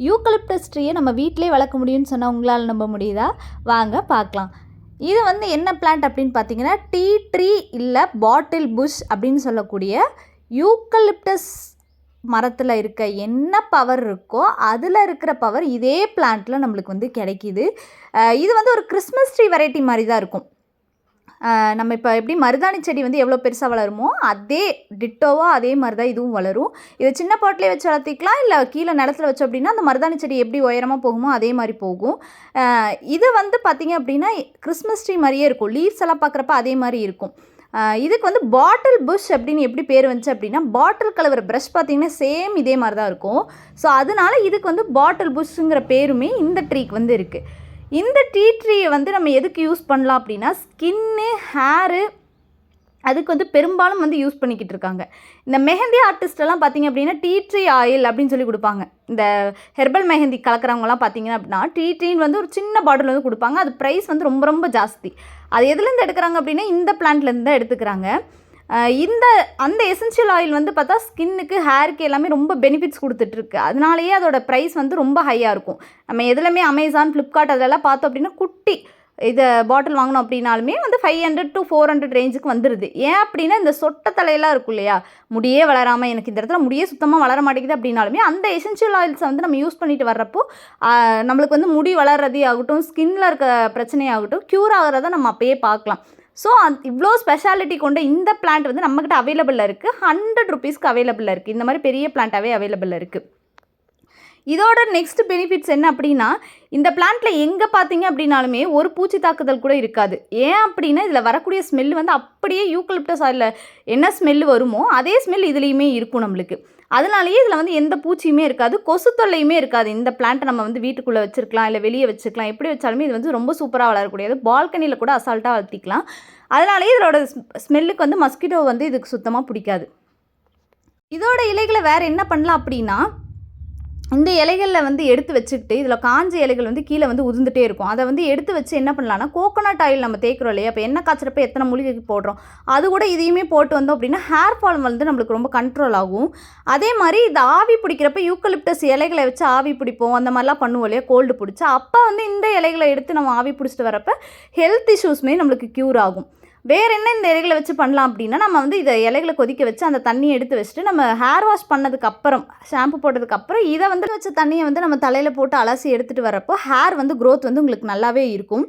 Eucalyptus ட்ரீயை நம்ம வீட்டிலே வளர்க்க முடியும்னு சொன்னால் உங்களால் நம்ப முடியுதா? வாங்க பார்க்கலாம். இது வந்து என்ன பிளான்ட் அப்படின்னு பார்த்தீங்கன்னா, டீ ட்ரீ இல்லை பாட்டில் புஷ் அப்படின்னு சொல்லக்கூடிய யூக்கலிப்டஸ் மரத்தில் இருக்க என்ன பவர் இருக்கோ அதில் இருக்கிற பவர் இதே பிளான்ட்டில் நம்மளுக்கு வந்து கிடைக்கிது. இது வந்து ஒரு கிறிஸ்மஸ் ட்ரீ வெரைட்டி மாதிரி தான் இருக்கும். நம்ம இப்போ எப்படி மருதாணி செடி வந்து எவ்வளோ பெருசாக வளருமோ அதே டிட்டோவாக அதே மாதிரி தான் இதுவும் வளரும். இதை சின்ன பாட்டிலே வச்சு வளர்த்திக்கலாம், இல்லை கீழே நிலத்தில் வச்சோம் அப்படின்னா அந்த மருதாணி செடி எப்படி உயரமாக போகுமோ அதே மாதிரி போகும். இது வந்து பார்த்திங்க அப்படின்னா கிறிஸ்மஸ் ட்ரீ மாதிரியே இருக்கும். லீவ்ஸ் எல்லாம் பார்க்குறப்ப அதே மாதிரி இருக்கும். இதுக்கு வந்து பாட்டில் புஷ் அப்படின்னு எப்படி பேர் வந்துச்சு அப்படின்னா, பாட்டில் கலவர ப்ரஷ் பார்த்திங்கன்னா சேம் இதே மாதிரி தான் இருக்கும். ஸோ அதனால இதுக்கு வந்து பாட்டில் புஷ்ஷுங்கிற பேருமே இந்த ட்ரீக்கு வந்து இருக்குது. இந்த டீ ட்ரீயை வந்து நம்ம எதுக்கு யூஸ் பண்ணலாம் அப்படின்னா, ஸ்கின்னு, ஹேரு அதுக்கு வந்து பெரும்பாலும் வந்து யூஸ் பண்ணிக்கிட்டு இருக்காங்க. இந்த மெஹந்தி ஆர்டிஸ்டெல்லாம் பார்த்திங்க அப்படின்னா டீ ட்ரீ ஆயில் அப்படின்னு சொல்லி கொடுப்பாங்க. இந்த ஹெர்பல் மெஹந்தி கலக்கிறவங்கலாம் பார்த்திங்கன்னா அப்படின்னா டீ ட்ரீன்னு வந்து ஒரு சின்ன பாட்டில் வந்து கொடுப்பாங்க. அது ப்ரைஸ் வந்து ரொம்ப ரொம்ப ஜாஸ்தி. அது எதுலேருந்து எடுக்கிறாங்க அப்படின்னா இந்த பிளான்ட்லேருந்து தான் எடுத்துக்கிறாங்க. அந்த எசென்ஷியல் ஆயில் வந்து பார்த்தா ஸ்கின்னுக்கு, ஹேருக்கு எல்லாமே ரொம்ப பெனிஃபிட்ஸ் கொடுத்துட்ருக்கு. அதனாலேயே அதோட ப்ரைஸ் வந்து ரொம்ப ஹையாக இருக்கும். நம்ம எதுலையுமே அமேசான், ஃப்ளிப்கார்ட் அதிலெல்லாம் பார்த்தோம் அப்படின்னா குட்டி இதை பாட்டில் வாங்கினோம் அப்படின்னாலுமே வந்து 500 to 400 ரேஞ்சுக்கு வந்துடுது. ஏன் அப்படின்னா இந்த சொட்டை தலையெல்லாம் இருக்கும் இல்லையா, முடியே வளராமல் எனக்கு இந்த இடத்துல முடியே சுத்தமாக வளர மாட்டேங்குது அப்படின்னாலுமே அந்த எசென்ஷியல் ஆயில்ஸை வந்து நம்ம யூஸ் பண்ணிட்டு வர்றப்போ நம்மளுக்கு வந்து முடி வளர்றதே ஆகட்டும், ஸ்கின்னில் இருக்க பிரச்சனையாகட்டும் க்யூர் ஆகிறத நம்ம அப்பயே பார்க்கலாம். ஸோ இவ்வளோ ஸ்பெஷாலிட்டி கொண்ட இந்த பிளான்ட் வந்து நம்மக்கிட்ட அவைலபிளில் இருக்குது. 100 rupeesக்கு அவைலபிளில் இருக்குது. இந்த மாதிரி பெரிய பிளான்ட்டாகவே அவைலபிளில் இருக்குது. இதோட நெக்ஸ்ட் பெனிஃபிட்ஸ் என்ன அப்படின்னா, இந்த பிளான்ட்டில் எங்கே பார்த்தீங்க அப்படின்னாலுமே ஒரு பூச்சி தாக்குதல் கூட இருக்காது. ஏன் அப்படின்னா இதில் வரக்கூடிய ஸ்மெல் வந்து அப்படியே யூக்கலிப்டஸ் ஆயிலில் என்ன ஸ்மெல் வருமோ அதே ஸ்மெல் இதுலேயுமே இருக்கும் நம்மளுக்கு. அதனாலேயே இதில் வந்து எந்த பூச்சியுமே இருக்காது, கொசு தொல்லையுமே இருக்காது. இந்த பிளான்ட்டை நம்ம வந்து வீட்டுக்குள்ளே வச்சுருக்கலாம், இல்லை வெளியே வச்சுக்கலாம். எப்படி வச்சாலுமே இது வந்து ரொம்ப சூப்பராக வளரக்கூடியது. பால்கனியில் கூட அசால்ட்டாக வளர்த்திக்கலாம். அதனாலேயே இதோட ஸ்மெல்லுக்கு வந்து மஸ்கிட்டோ வந்து இதுக்கு சுத்தமாக பிடிக்காது. இதோட இலைகளை வேறு என்ன பண்ணலாம் அப்படின்னா, இந்த இலைகளில் வந்து எடுத்து வச்சுக்கிட்டு இதில் காஞ்ச இலைகள் வந்து கீழே வந்து உதிர்ந்துட்டே இருக்கும். அதை வந்து எடுத்து வச்சு என்ன பண்ணலான்னா, கோகோனட் ஆயில் நம்ம தேய்க்கிறோம் இல்லையா, இப்போ எண்ணெய் காய்ச்சறப்ப எத்தனை மூலிகைக்கு போடுறோம், அது கூட இதையுமே போட்டு வந்தோம் அப்படின்னா ஹேர் ஃபால் வந்து நம்மளுக்கு ரொம்ப கண்ட்ரோல் ஆகும். அதே மாதிரி இந்த ஆவி பிடிக்கிறப்ப யூக்கலிப்டஸ் இலைகளை வச்சு ஆவி பிடிப்போம், அந்த மாதிரிலாம் பண்ணுவோம் இல்லையா, கோல்டு பிடிச்சா அப்போ வந்து இந்த இலைகளை எடுத்து நம்ம ஆவி பிடிச்சிட்டு வரப்போ ஹெல்த் இஷ்யூஸ்மே நம்மளுக்கு க்யூர் ஆகும். வேறு என்ன இந்த இலைகளை வச்சு பண்ணலாம் அப்படின்னா, நம்ம வந்து இதை இலைகளை கொதிக்க வச்சு அந்த தண்ணியை எடுத்து வச்சுட்டு நம்ம ஹேர் வாஷ் பண்ணதுக்கப்புறம், ஷாம்பு போட்டதுக்கப்புறம் இதை வந்து வச்ச தண்ணியை வந்து நம்ம தலையில் போட்டு அலசி எடுத்துகிட்டு வரப்போ ஹேர் வந்து க்ரோத் வந்து உங்களுக்கு நல்லாவே இருக்கும்.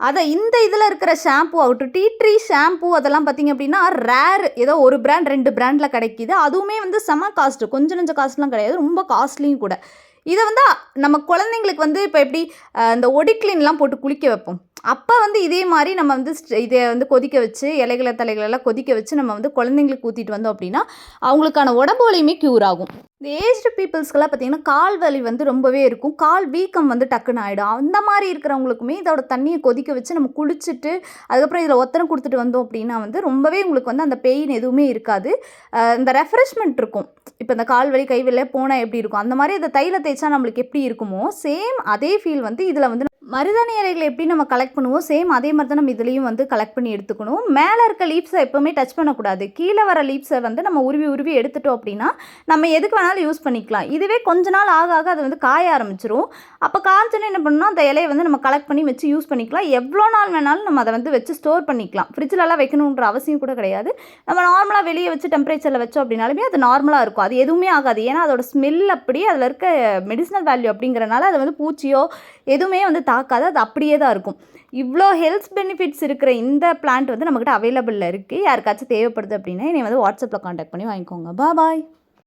அதை இந்த இதில் இருக்கிற ஷாம்பு ஆகட்டும், டீ ட்ரீ ஷாம்பு அதெல்லாம் பார்த்திங்க அப்படின்னா ரேர், ஏதோ ஒரு பிராண்ட் 2 பிராண்டில் கிடைக்கிது. அதுவுமே வந்து செம காஸ்ட்டு, கொஞ்சம் நஞ்சம் காஸ்ட்லாம் கிடையாது, ரொம்ப காஸ்ட்லியும் கூட. இதை வந்து நம்ம குழந்தைங்களுக்கு வந்து இப்போ எப்படி இந்த ஒடிக்ளின்லாம் போட்டு குளிக்க வைப்போம், அப்போ வந்து இதே மாதிரி நம்ம வந்து இதை வந்து கொதிக்க வச்சு இலைகளை தலைகளெல்லாம் கொதிக்க வச்சு நம்ம வந்து குழந்தைங்களுக்கு ஊற்றிட்டு வந்தோம் அப்படின்னா அவங்களுக்கான உடம்பு வலியுமே க்யூர் ஆகும். இந்த ஏஜ்டு பீப்புள்ஸ்க்கெல்லாம் பார்த்திங்கன்னா கால் வலி வந்து ரொம்பவே இருக்கும், கால் வீக்கம் வந்து டக்குன்னு ஆகிடும். அந்த மாதிரி இருக்கிறவங்களுக்குமே இதோட தண்ணியை கொதிக்க வச்சு நம்ம குளிச்சுட்டு அதுக்கப்புறம் இதில் ஒத்தனை கொடுத்துட்டு வந்தோம் அப்படின்னா வந்து ரொம்பவே உங்களுக்கு வந்து அந்த பெயின் எதுவுமே இருக்காது. இந்த ரெஃப்ரெஷ்மெண்ட் இருக்கும். இப்போ இந்த கால் வலி கை வலியே போனால் எப்படி இருக்கும், அந்த மாதிரி இந்த தைல தேய்ச்சா நம்மளுக்கு எப்படி இருக்குமோ சேம் அதே ஃபீல் வந்து இதில் வந்து மருதாணி இலைகளை எப்படி நம்ம கலெக்ட் பண்ணுவோம் சேம் அதே மாதிரி தான் நம்ம இதுலேயும் வந்து கலெக்ட் பண்ணி எடுத்துக்கணும். மேலே இருக்க லீப்ஸை எப்போவுமே டச் பண்ணக்கூடாது. கீழே வர லீப்ஸை வந்து நம்ம உருவி எடுத்துட்டோம் அப்படின்னா நம்ம எதுக்கு வேணாலும் யூஸ் பண்ணிக்கலாம். இதுவே கொஞ்ச நாள் ஆக ஆக அது வந்து காய ஆரம்பிச்சிரும். அப்போ காய்ச்சோன்னு என்ன பண்ணணும், அந்த இலையை வந்து நம்ம கலெக்ட் பண்ணி வச்சு யூஸ் பண்ணிக்கலாம். எவ்வளோ நாள் வேணாலும் நம்ம அதை வந்து வச்சு ஸ்டோர் பண்ணிக்கலாம். ஃப்ரிட்ஜிலலாம் வைக்கணுன்ற அவசியம் கூட கிடையாது. நம்ம நார்மலாக வெளியே வச்சு டெம்பரேச்சரில் வச்சோம் அப்படின்னாலுமே அது நார்மலாக இருக்கும், அது எதுவுமே ஆகாது. ஏன்னா அதோட ஸ்மெல் அப்படி அதில் இருக்க மெடிசனல் வேல்யூ அப்படிங்கிறனால அது வந்து பூச்சியோ எதுவுமே வந்து தாக்காது, அது அப்படியே தான் இருக்கும். இவ்வளோ ஹெல்த் பெனிஃபிட்ஸ் இருக்கிற இந்த பிளான்ட் வந்து நம்மக்கிட்ட அவைலபிளில் இருக்குது. யாருக்காச்சும் தேவைப்படுது அப்படின்னா என்னை வந்து வாட்ஸ்அப்பில் காண்டாக்ட் பண்ணி வாங்கிக்கோங்க. பாய்.